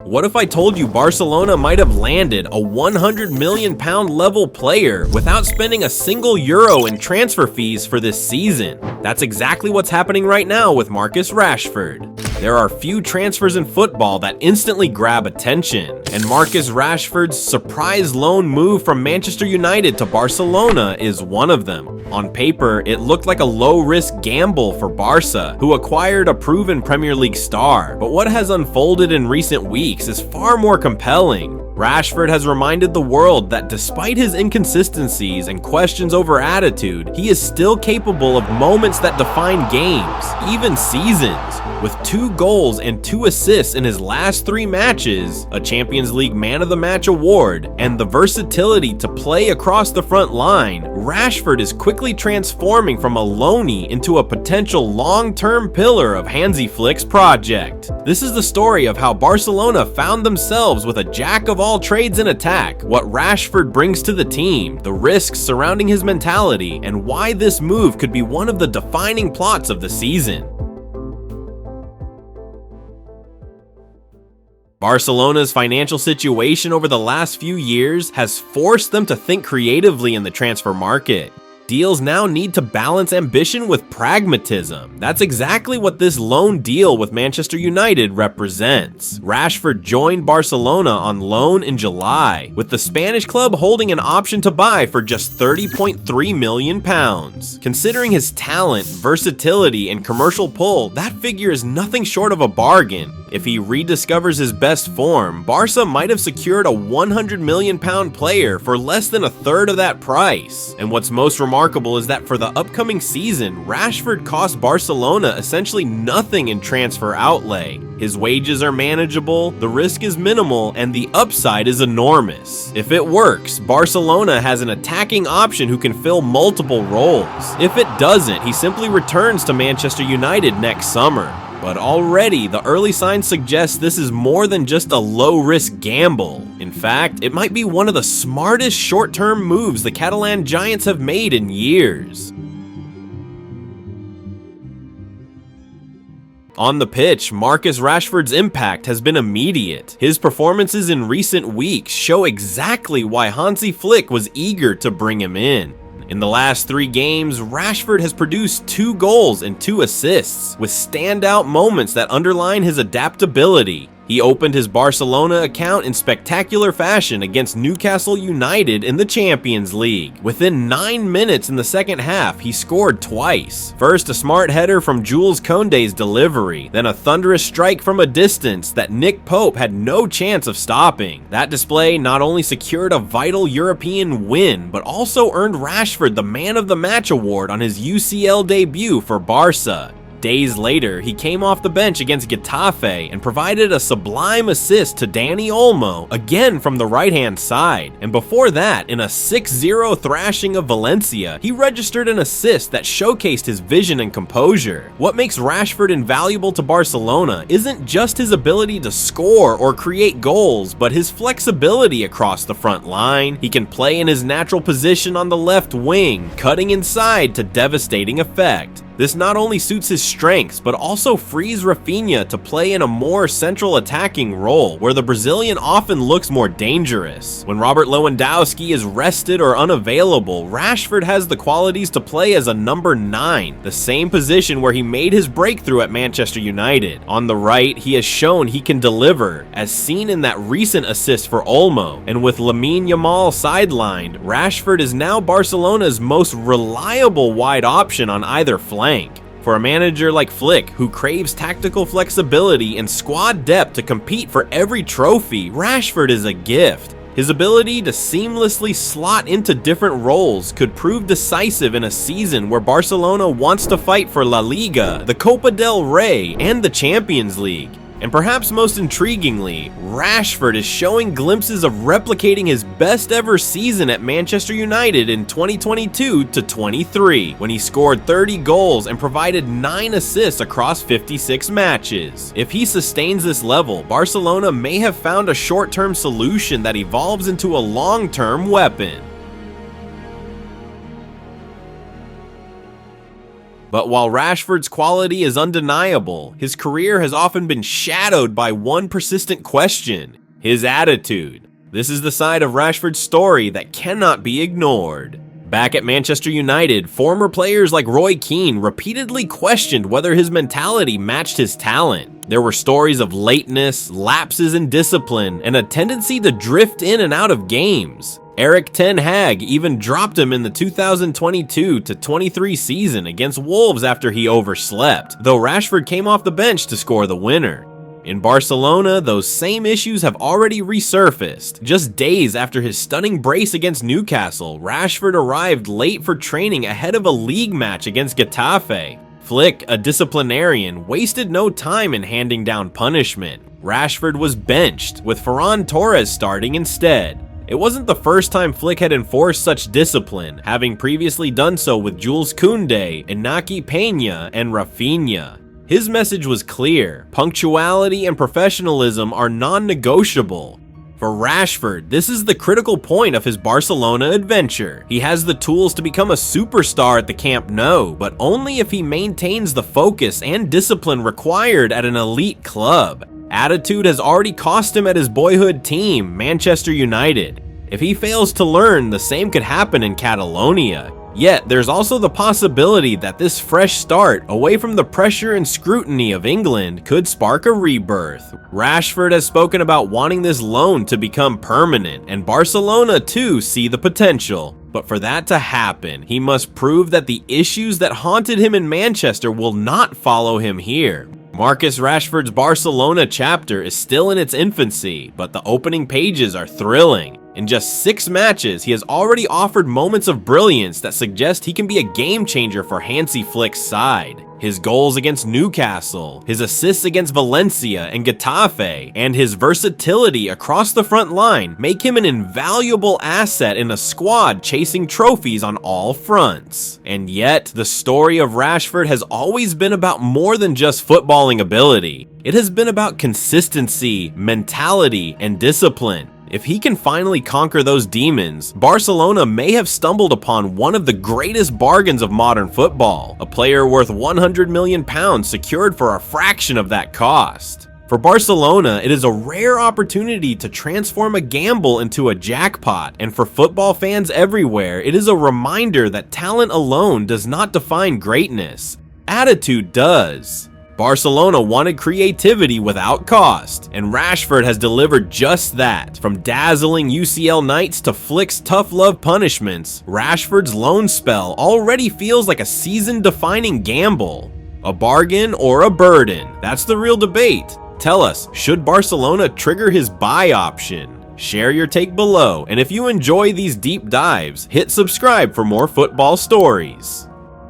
What if I told you Barcelona might have landed a £100 million level player without spending a single euro in transfer fees for this season? That's exactly what's happening right now with Marcus Rashford. There are few transfers in football that instantly grab attention, and Marcus Rashford's surprise loan move from Manchester United to Barcelona is one of them. On paper, it looked like a low-risk gamble for Barca, who acquired a proven Premier League star, but what has unfolded in recent weeks is far more compelling. Rashford has reminded the world that despite his inconsistencies and questions over attitude, he is still capable of moments that define games, even seasons. With 2 goals and 2 assists in his last 3 matches, a Champions League Man of the Match award, and the versatility to play across the front line, Rashford is quickly transforming from a loanee into a potential long-term pillar of Hansi Flick's project. This is the story of how Barcelona found themselves with a jack of all trades in attack, what Rashford brings to the team, the risks surrounding his mentality, and why this move could be one of the defining plots of the season. Barcelona's financial situation over the last few years has forced them to think creatively in the transfer market. Deals now need to balance ambition with pragmatism. That's exactly what this loan deal with Manchester United represents. Rashford joined Barcelona on loan in July, with the Spanish club holding an option to buy for just £30.3 million. Considering his talent, versatility, and commercial pull, that figure is nothing short of a bargain. If he rediscovers his best form, Barca might have secured a £100 million player for less than a third of that price. And what's most remarkable is that for the upcoming season, Rashford cost Barcelona essentially nothing in transfer outlay. His wages are manageable, the risk is minimal, and the upside is enormous. If it works, Barcelona has an attacking option who can fill multiple roles. If it doesn't, he simply returns to Manchester United next summer. But already, the early signs suggest this is more than just a low-risk gamble. In fact, it might be one of the smartest short-term moves the Catalan Giants have made in years. On the pitch, Marcus Rashford's impact has been immediate. His performances in recent weeks show exactly why Hansi Flick was eager to bring him in. In the last 3 games, Rashford has produced 2 goals and 2 assists, with standout moments that underline his adaptability. He opened his Barcelona account in spectacular fashion against Newcastle United in the Champions League. Within 9 minutes in the second half, he scored twice. First, a smart header from 𝐬𝐮𝐬𝐫𝐿's delivery, then a thunderous strike from a distance that Nick Pope had no chance of stopping. That display not only secured a vital European win, but also earned Rashford the Man of the Match award on his UCL debut for Barca. Days later, he came off the bench against Getafe and provided a sublime assist to Dani Olmo, again from the right-hand side. And before that, in a 6-0 thrashing of Valencia, he registered an assist that showcased his vision and composure. What makes Rashford invaluable to Barcelona isn't just his ability to score or create goals, but his flexibility across the front line. He can play in his natural position on the left wing, cutting inside to devastating effect. This not only suits his strengths, but also frees Rafinha to play in a more central attacking role, where the Brazilian often looks more dangerous. When Robert Lewandowski is rested or unavailable, Rashford has the qualities to play as a number 9, the same position where he made his breakthrough at Manchester United. On the right, he has shown he can deliver, as seen in that recent assist for Olmo, and with Lamine Yamal sidelined, Rashford is now Barcelona's most reliable wide option on either flank. For a manager like Flick, who craves tactical flexibility and squad depth to compete for every trophy, Rashford is a gift. His ability to seamlessly slot into different roles could prove decisive in a season where Barcelona wants to fight for La Liga, the Copa del Rey, and the Champions League. And perhaps most intriguingly, Rashford is showing glimpses of replicating his best ever season at Manchester United in 2022-23, when he scored 30 goals and provided 9 assists across 56 matches. If he sustains this level, Barcelona may have found a short-term solution that evolves into a long-term weapon. But while Rashford's quality is undeniable, his career has often been shadowed by one persistent question: his attitude. This is the side of Rashford's story that cannot be ignored. Back at Manchester United, former players like Roy Keane repeatedly questioned whether his mentality matched his talent. There were stories of lateness, lapses in discipline, and a tendency to drift in and out of games. 𝐿 even dropped him in the 2022-23 season against Wolves after he overslept, though Rashford came off the bench to score the winner. In Barcelona, those same issues have already resurfaced. Just days after his stunning brace against Newcastle, Rashford arrived late for training ahead of a league match against Getafe. Flick, a disciplinarian, wasted no time in handing down punishment. Rashford was benched, with Ferran Torres starting instead. It wasn't the first time Flick had enforced such discipline, having previously done so with Jules Koundé, Iñaki Peña, and Rafinha. His message was clear: punctuality and professionalism are non-negotiable. For Rashford, this is the critical point of his Barcelona adventure. He has the tools to become a superstar at the Camp Nou, but only if he maintains the focus and discipline required at an elite club. Attitude has already cost him at his boyhood team, Manchester United. If he fails to learn, the same could happen in Catalonia. Yet, there's also the possibility that this fresh start, away from the pressure and scrutiny of England, could spark a rebirth. Rashford has spoken about wanting this loan to become permanent, and Barcelona too see the potential. But for that to happen, he must prove that the issues that haunted him in Manchester will not follow him here. Marcus Rashford's Barcelona chapter is still in its infancy, but the opening pages are thrilling. In just 6 matches, he has already offered moments of brilliance that suggest he can be a game changer for Hansi Flick's side. His goals against Newcastle, his assists against Valencia and Getafe, and his versatility across the front line make him an invaluable asset in a squad chasing trophies on all fronts. And yet, the story of Rashford has always been about more than just footballing ability. It has been about consistency, mentality, and discipline. If he can finally conquer those demons, Barcelona may have stumbled upon one of the greatest bargains of modern football, a player worth £100 million secured for a fraction of that cost. For Barcelona, it is a rare opportunity to transform a gamble into a jackpot, and for football fans everywhere, it is a reminder that talent alone does not define greatness. Attitude does. Barcelona wanted creativity without cost, and Rashford has delivered just that. From dazzling UCL nights to Flick's tough love punishments, Rashford's loan spell already feels like a season-defining gamble. A bargain or a burden? That's the real debate. Tell us, should Barcelona trigger his buy option? Share your take below, and if you enjoy these deep dives, hit subscribe for more football stories.